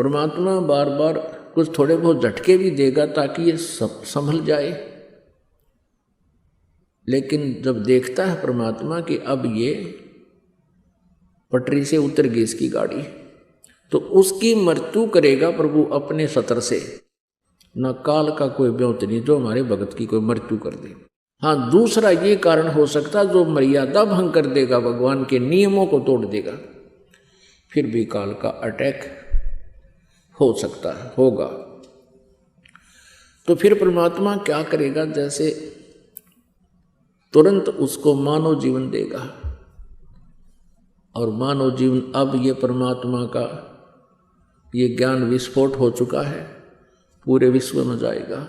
परमात्मा बार बार कुछ थोड़े बहुत झटके भी देगा ताकि ये संभल जाए, लेकिन जब देखता है परमात्मा कि अब ये पटरी से उतर गई इसकी गाड़ी, तो उसकी मृत्यु करेगा प्रभु अपने सतर से। न काल का कोई ब्योत नहीं जो हमारे भगत की कोई मृत्यु कर दे। हाँ, दूसरा ये कारण हो सकता जो मर्यादा भंग कर देगा, भगवान के नियमों को तोड़ देगा, फिर भी काल का अटैक हो सकता है, होगा। तो फिर परमात्मा क्या करेगा, जैसे तुरंत उसको मानव जीवन देगा, और मानव जीवन अब ये परमात्मा का ये ज्ञान विस्फोट हो चुका है, पूरे विश्व में जाएगा।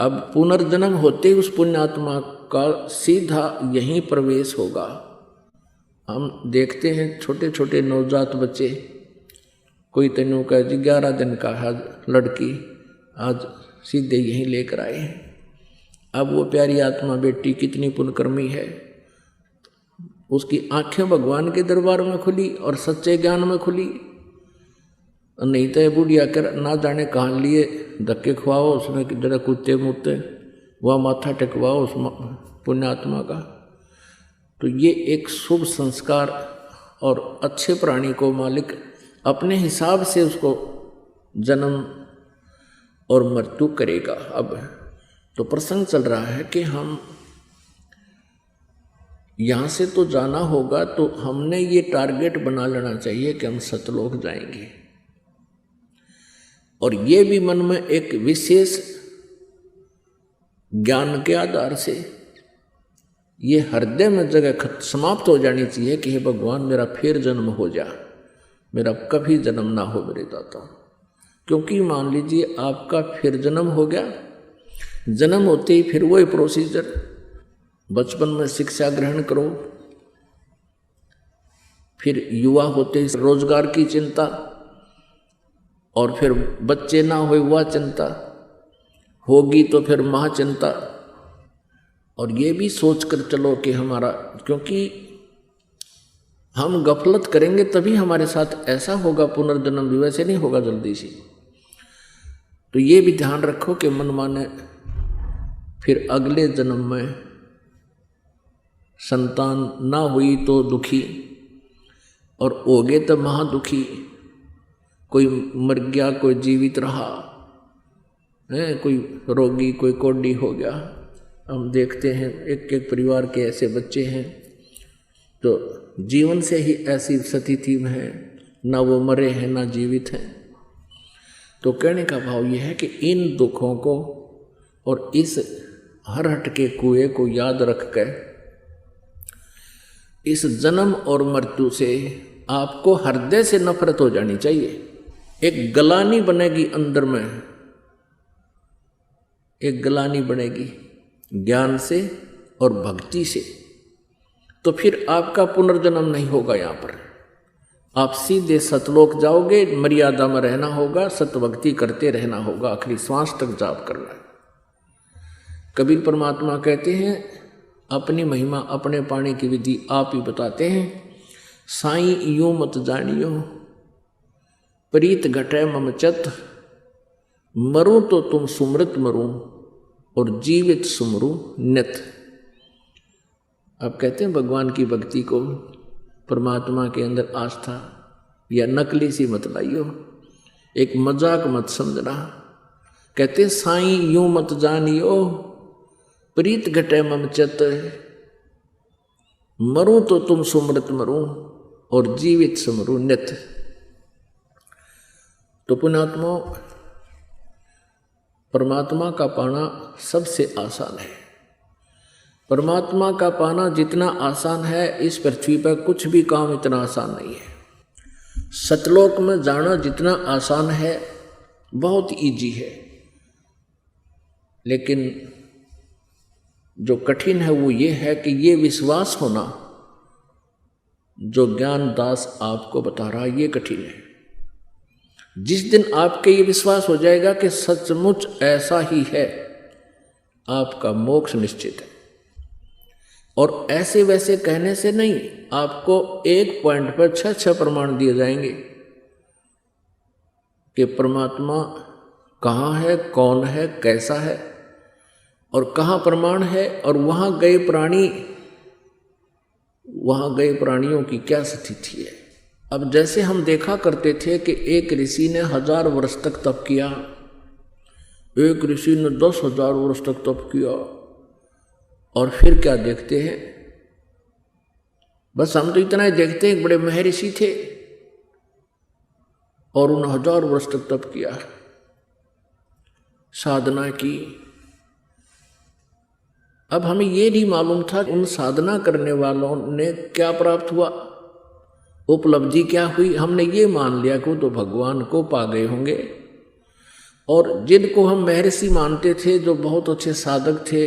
अब पुनर्जन्म होते ही उस पुण्यात्मा का सीधा यहीं प्रवेश होगा। हम देखते हैं छोटे छोटे नवजात बच्चे, कोई तनु का 11 दिन का है लड़की, आज सीधे यहीं लेकर आए हैं। अब वो प्यारी आत्मा बेटी कितनी पुण्यकर्मी है, उसकी आंखें भगवान के दरबार में खुली और सच्चे ज्ञान में खुली। नहीं तो बुढ़िया कर ना जाने कहाँ लिए धक्के खुआओ उसमें, जरा कुत्ते मुत्ते वह माथा टेकवाओ उस पुण्यात्मा का। तो ये एक शुभ संस्कार और अच्छे प्राणी को मालिक अपने हिसाब से उसको जन्म और मृत्यु करेगा। अब तो प्रसंग चल रहा है कि हम यहाँ से तो जाना होगा, तो हमने ये टारगेट बना लेना चाहिए कि हम सतलोक जाएंगे, और ये भी मन में एक विशेष ज्ञान के आधार से ये हृदय में जगह समाप्त हो जानी चाहिए कि हे भगवान मेरा फिर जन्म हो जा, मेरा कभी जन्म ना हो मेरे दाता। क्योंकि मान लीजिए आपका फिर जन्म हो गया, जन्म होते ही फिर वही प्रोसीजर, बचपन में शिक्षा ग्रहण करो, फिर युवा होते ही रोजगार की चिंता, और फिर बच्चे ना हो वह चिंता होगी, तो फिर महाचिंता। और ये भी सोच कर चलो कि हमारा, क्योंकि हम गफलत करेंगे तभी हमारे साथ ऐसा होगा, पुनर्जन्म भी वैसे नहीं होगा जल्दी से। तो ये भी ध्यान रखो कि मन माने फिर अगले जन्म में संतान ना हुई तो दुखी, और हो गए तो महादुखी। कोई मर गया, कोई जीवित रहा है, कोई रोगी, कोई कोढ़ी हो गया। हम देखते हैं एक एक परिवार के ऐसे बच्चे हैं तो जीवन से ही ऐसी स्थिति में है, ना वो मरे हैं ना जीवित हैं। तो कहने का भाव ये है कि इन दुखों को और इस हरहट के कुएं को याद रख कर इस जन्म और मृत्यु से आपको हृदय से नफरत हो जानी चाहिए। एक गलानी बनेगी अंदर में, एक गलानी बनेगी ज्ञान से और भक्ति से। तो फिर आपका पुनर्जन्म नहीं होगा, यहाँ पर आप सीधे सतलोक जाओगे। मर्यादा में रहना होगा, सतभक्ति करते रहना होगा, आखिरी श्वास तक जाप करना है। कबीर परमात्मा कहते हैं अपनी महिमा अपने पाने की विधि आप ही बताते हैं। साईं यूं मत जानियो प्रीत घटे मम चत, मरूं तो तुम सुमृत मरूं और जीवित सुमरूं नित। अब कहते हैं भगवान की भक्ति को, परमात्मा के अंदर आस्था या नकली सी मत लाइयो, एक मजाक मत समझना। कहते साईं यूं मत जानियो प्रीत घटे मम चत, मरूं तो तुम सुमृत मरूं और जीवित सुमरूं नित। तो पुण्यात्मा, परमात्मा का पाना सबसे आसान है। परमात्मा का पाना जितना आसान है, इस पृथ्वी पर कुछ भी काम इतना आसान नहीं है। सतलोक में जाना जितना आसान है, बहुत इजी है, लेकिन जो कठिन है वो ये है कि ये विश्वास होना जो ज्ञान दास आपको बता रहा है, ये कठिन है। जिस दिन आपके ये विश्वास हो जाएगा कि सचमुच ऐसा ही है, आपका मोक्ष निश्चित है। और ऐसे वैसे कहने से नहीं, आपको एक पॉइंट पर 6 प्रमाण दिए जाएंगे। कि परमात्मा कहाँ है, कौन है, कैसा है और कहाँ प्रमाण है, और वहाँ गए प्राणियों की क्या स्थिति है। अब जैसे हम देखा करते थे कि एक ऋषि ने 1000 वर्ष तक तप किया, एक ऋषि ने 10,000 वर्ष तक तप किया, और फिर क्या देखते हैं, बस हम तो इतना ही देखते हैं, बड़े महर्षि थे और उन 1000 वर्ष तक तप किया, साधना की। अब हमें ये नहीं मालूम था उन साधना करने वालों ने क्या प्राप्त हुआ, उपलब्धि क्या हुई। हमने ये मान लिया कि वो तो भगवान को पा गए होंगे, और जिनको हम महर्षि मानते थे, जो बहुत अच्छे साधक थे,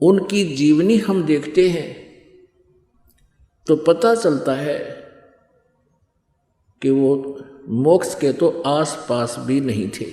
उनकी जीवनी हम देखते हैं तो पता चलता है कि वो मोक्ष के तो आस पास भी नहीं थे।